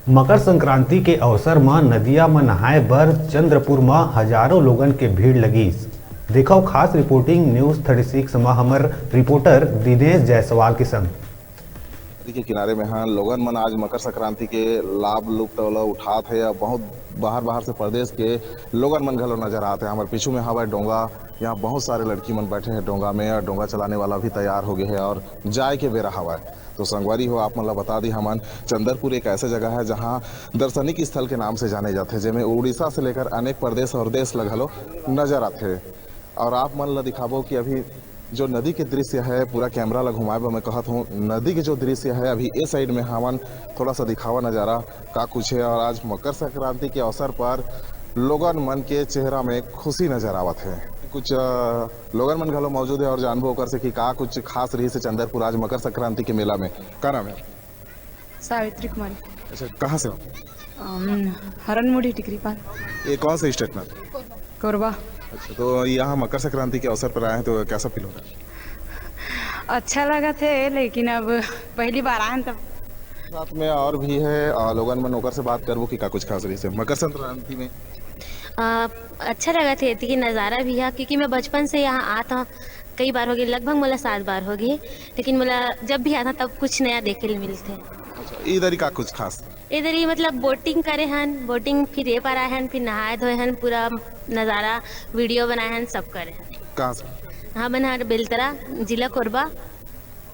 मकर संक्रांति के अवसर में नदिया में नहाए बर चंद्रपुर में हजारों लोगन के भीड़ लगिस। देखो खास रिपोर्टिंग न्यूज़ 36 में हमर रिपोर्टर दिनेश जायसवाल के संग। नदी के किनारे में हाँ लोगन मन आज मकर संक्रांति के लाभ लुप्त उठात है। बहुत बाहर से प्रदेश के लोगन मन घलो नजर आते हैं। हमारे पीछू में हवा डोंगा, यहाँ बहुत सारे लड़की मन बैठे हैं डोंगा में और डोंगा चलाने वाला भी तैयार हो गए है और जाए के बेरा हवा है। तो संगवारी हो आप मतलब बता दी हमन चंद्रपुर एक ऐसा जगह है जहाँ दर्शनिक स्थल के नाम से जाने जाते हैं, जिसमें उड़ीसा से लेकर अनेक प्रदेश और देश लगलो नजर आते हैं। और आप मन ला दिखाबो कि अभी जो नदी के दृश्य है पूरा कैमरा ला घुमाए मैं कहत हूँ नदी के जो दृश्य है अभी इस साइड में हमन थोड़ा सा दिखावा नज़ारा का कुछ है। और आज मकर संक्रांति के अवसर पर लोगन मन के चेहरा में खुशी नजर आवत है। कुछ लोगन मन घलो मौजूद है और जानबो ओकर से कि का कुछ खास रही से चंद्रपुर आज मकर संक्रांति के मेला में। का नाम है? सावित्री कुमारी। अच्छा, कहाँ से हो? हरनमुड़ी टिकरी पाल। ये कौन से स्टेट में? कोरबा। अच्छा, तो यहाँ मकर संक्रांति के अवसर पर आए हैं तो कैसा फील हो रहा है? अच्छा लगा थे, लेकिन अब पहली बार आए तब। साथ में और भी है लोगन मन ओकर से बात करबो कि का कुछ खास रही से मकर संक्रांति में। अच्छा लगा थे कि नज़ारा भी है, क्योंकि मैं बचपन से यहाँ आता हूँ कई बार हो गई, लगभग मोला 7 बार हो गई, लेकिन मोला जब भी आता तब कुछ नया देखे ले मिलते। अच्छा, इधर ही का कुछ खास? इधर ही मतलब बोटिंग करे हन, बोटिंग फिर ये पर आए हन, फिर नहाए धोए हन, पूरा नज़ारा वीडियो बनाए हन, सब करे हन। कहाँ से? हाँ बना बेलतरा, जिला कोरबा,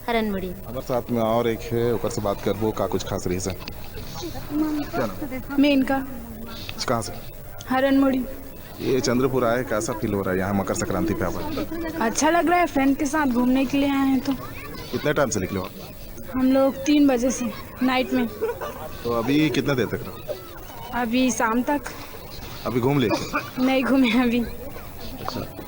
हरनमुड़ी। हमारे साथ में और एक है ओकर से बात करबो का कुछ खास रही से। क्या नाम? मैं इनका कहाँ से? हरनमुड़ी। ये चंद्रपुर आए, कैसा फील हो रहा है यहाँ मकर संक्रांति पे आप? अच्छा लग रहा है, फ्रेंड के साथ घूमने के लिए आए हैं। तो कितने टाइम से निकले हो? हम लोग 3 बजे से नाइट में। तो अभी कितना देर तक रहो? अभी शाम तक। अभी घूम लिए? नहीं घूमे अभी।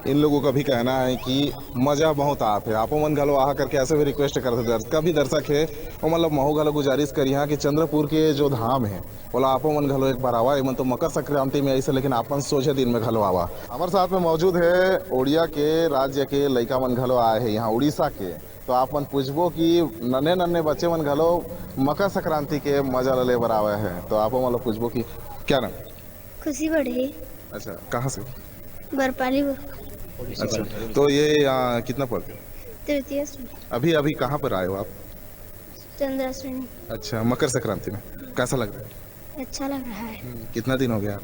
इन लोगों का भी कहना है कि मजा बहुत आते है। आपो मन घलो आहा करके ऐसे भी रिक्वेस्ट करते दर्शक भी दर्शक है वो मतलब महू घलो गुजारिश करी हाँ कि चंद्रपुर के जो धाम है बोला आपो मन घलो एक बार आवा। मन तो मकर संक्रांति में ऐसे, लेकिन आपन सोचे दिन में घलो आवा। हमारे साथ में मौजूद है उड़िया के राज्य के लड़का मन घलो आए है यहाँ उड़ीसा के। तो आप मन पूछबो कि नन्हे नन्हे बच्चे मन घलो मकर संक्रांति के मजा ले बर आवे है, तो आपो मतलब पूछबो कि क्या नाम? खुशी बढ़ी। अच्छा, कहाँ से? बरपाली। अच्छा, तो ये कितना पढ़ते हो? तृतीय। अभी कहाँ पर आए हो आप? चंद्राश्रणी। अच्छा, मकर संक्रांति में कैसा लग रहा है? अच्छा लग रहा है। कितना दिन हो गया आप?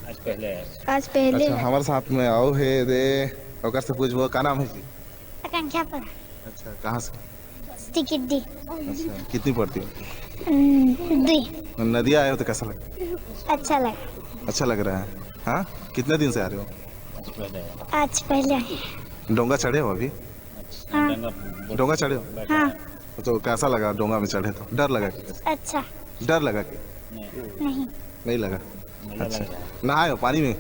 आज पहले। अच्छा, हमारे साथ में आओ है दे ओकर से पूछबो का नाम है जी? आकांक्षा पर। अच्छा, कहाँ से? टिकट दी। अच्छा, कितनी पढ़ती हो? 2। नदी आए हो तो कैसा लगा? अच्छा लगा। अच्छा लग रहा है। हाँ, कितने दिन से आ रहे हो? आज पहले। डोंगा चढ़े हो अभी? हाँ। डोंगा चढ़े हो? हाँ। तो कैसा लगा डोंगा में चढ़े? तो डर लगा कि? अच्छा। डर लगा कि? नहीं। नहीं लगा। अच्छा, नहाए हो पानी में?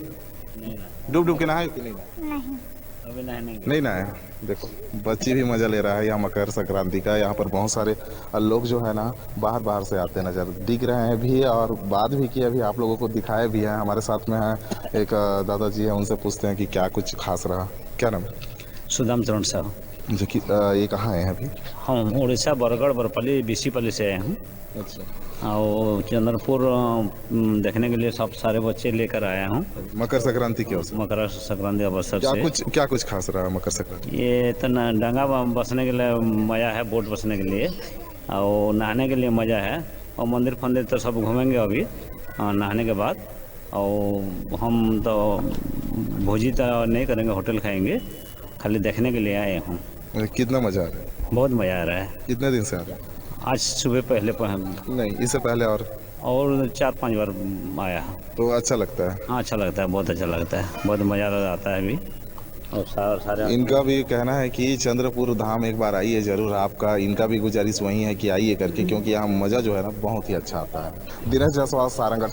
डूब के नहाए हो कि नहीं? नहीं। नहीं नहाए। देखो बच्ची भी मजा ले रहा है यहाँ मकर संक्रांति का। यहाँ पर बहुत सारे लोग जो है ना बाहर से आते नजर दिख रहे हैं भी और बात भी की अभी आप लोगों को दिखाए भी है। हमारे साथ में है एक दादाजी है, उनसे पूछते हैं कि क्या कुछ खास रहा। क्या नाम? सुदाम चरण साहब। जो कि ये कहाँ है अभी? हम उड़ीसा बरगढ़ बरपली बीसीपल्ली से आए हैं। अच्छा, और चंद्रपुर देखने के लिए सब सारे बच्चे लेकर आया हूँ मकर संक्रांति के अवसर। मकर संक्रांति अवसर से। क्या कुछ खास रहा मकर संक्रांति? ये तो डंगा बसने के लिए मज़ा है, बोट बसने के लिए, और नहाने के लिए मज़ा है। और मंदिर फंदिर तो सब घूमेंगे अभी नहाने के बाद। और हम तो भोजी तो नहीं करेंगे, होटल खाएंगे, खाली देखने के लिए आए हूँ। कितना मजा आ रहा है? बहुत मज़ा आ रहा है। कितने दिन से आ रहा है? आज सुबह पहले नहीं, इससे पहले और 4-5 बार आया। तो अच्छा लगता है? हाँ, अच्छा लगता है, बहुत अच्छा लगता है, बहुत मज़ा आता है अभी। और सारे इनका भी कहना है कि चंद्रपुर धाम एक बार आइए जरूर। आपका इनका भी गुजारिश वही है कि आइए करके, क्योंकि यहाँ मज़ा जो है ना बहुत ही अच्छा आता है। दिनेश जायसवाल, सारंगढ़।